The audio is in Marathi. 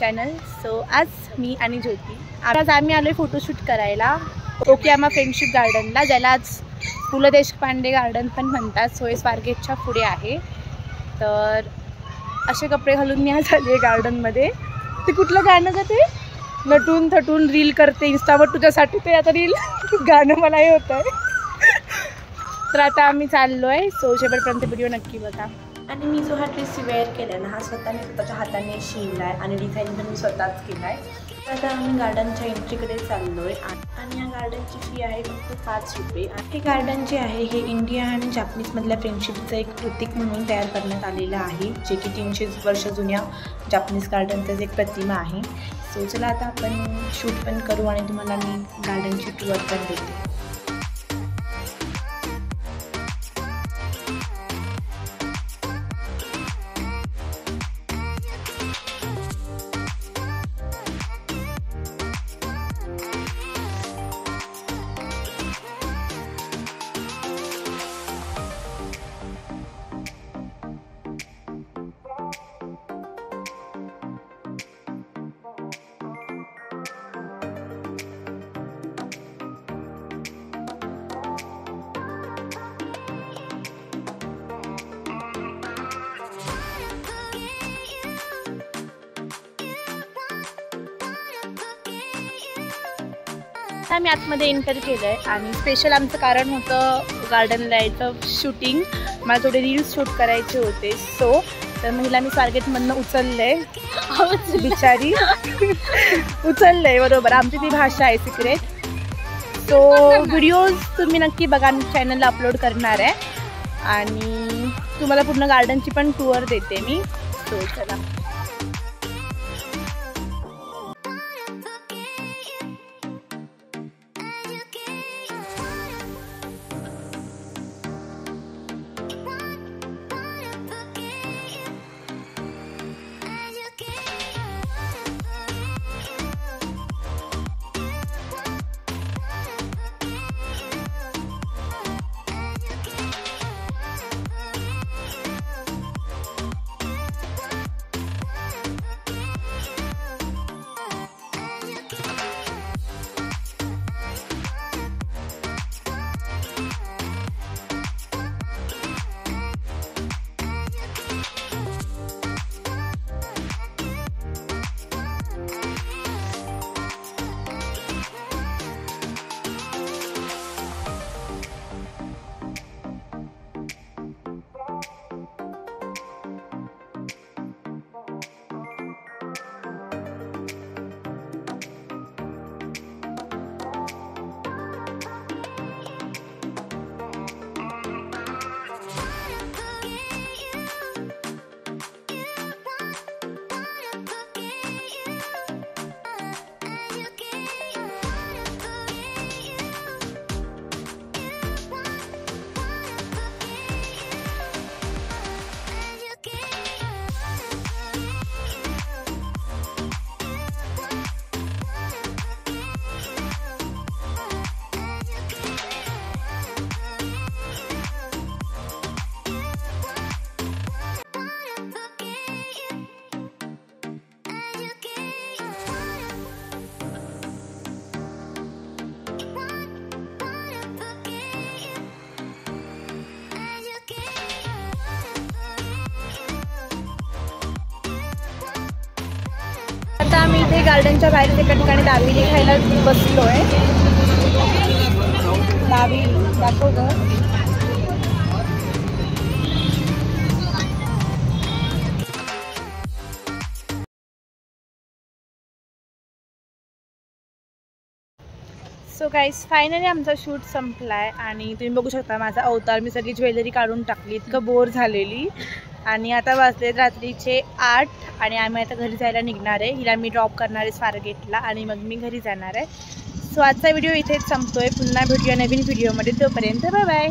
चॅनल. सो आज मी आणि ज्योती आज आम्ही आलो आहे फोटोशूट करायला ओकियामा फ्रेंडशिप गार्डनला, ज्याला आज पु ल देशपांडे गार्डन पण म्हणतात. सोय स्वारगेटच्या पुढे आहे. तर असे कपडे घालून मी आज आले गार्डनमध्ये. ते कुठलं गाणं का ते नटून थटून रील करते इंस्टावर तुझ्यासाठी, ते आता रील गाणं मला हे होतं आहे. तर आता आम्ही चाललो आहे. सो शेवटपर्यंत व्हिडिओ नक्की बघा. आणि मी जो हा ड्रेस वेअर केला ना, हा स्वतःच्या हाताने शिवला आहे आणि डिझाईन पण मी स्वतःच केला आहे. तर आता आम्ही गार्डनच्या एंट्रीकडे चाललो आहे आणि या गार्डनची फी आहे फक्त 5 रुपये. हे गार्डन जे आहे हे इंडिया आणि जापनीजमधल्या फ्रेंडशिपचं एक प्रतीक म्हणून तयार करण्यात आलेलं आहे, जे की 300 वर्ष जुन्या जापनीज गार्डनचं एक प्रतिमा आहे. सो चला आता आपण शूट पण करू आणि तुम्हाला मी गार्डनची टूर पण देते. आम्ही आतमध्ये एंटर केलं आहे आणि स्पेशल आमचं कारण होतं गार्डनला यायचं शूटिंग. मला थोडे रील्स शूट करायचे होते. सो तर महिलांनी स्वारगेटमधनं उचललं आहे, बिचारी उचललं आहे. बरोबर, आमची ती भाषा आहे सिक्रेट. सो व्हिडिओज तुम्ही नक्की बघा, चॅनलला अपलोड करणार आहे आणि तुम्हाला पूर्ण गार्डनची पण टूर देते मी. सो चला. आता आम्ही इथे गार्डनच्या बाहेर एका ठिकाणी दाबेली खायला बसलो आहे. दाबेली दाखव ग. सो गाईस, फायनली आमचा शूट संपला आहे आणि तुम्ही बघू शकता माझा अवतार. मी सगळी ज्वेलरी काढून टाकली, इतकं बोर झालेली. आणि आता वाजले रात्रीचे 8 आणि आम्ही आता घरी जायला निघणार आहे. हिला मी ड्रॉप करणार आहे स्वारगेटला आणि मग मी घरी जाणार आहे. सो आजचा व्हिडिओ इथेच संपतोय. पुन्हा भेटूया नवीन व्हिडिओमध्ये. तोपर्यंत बाय बाय.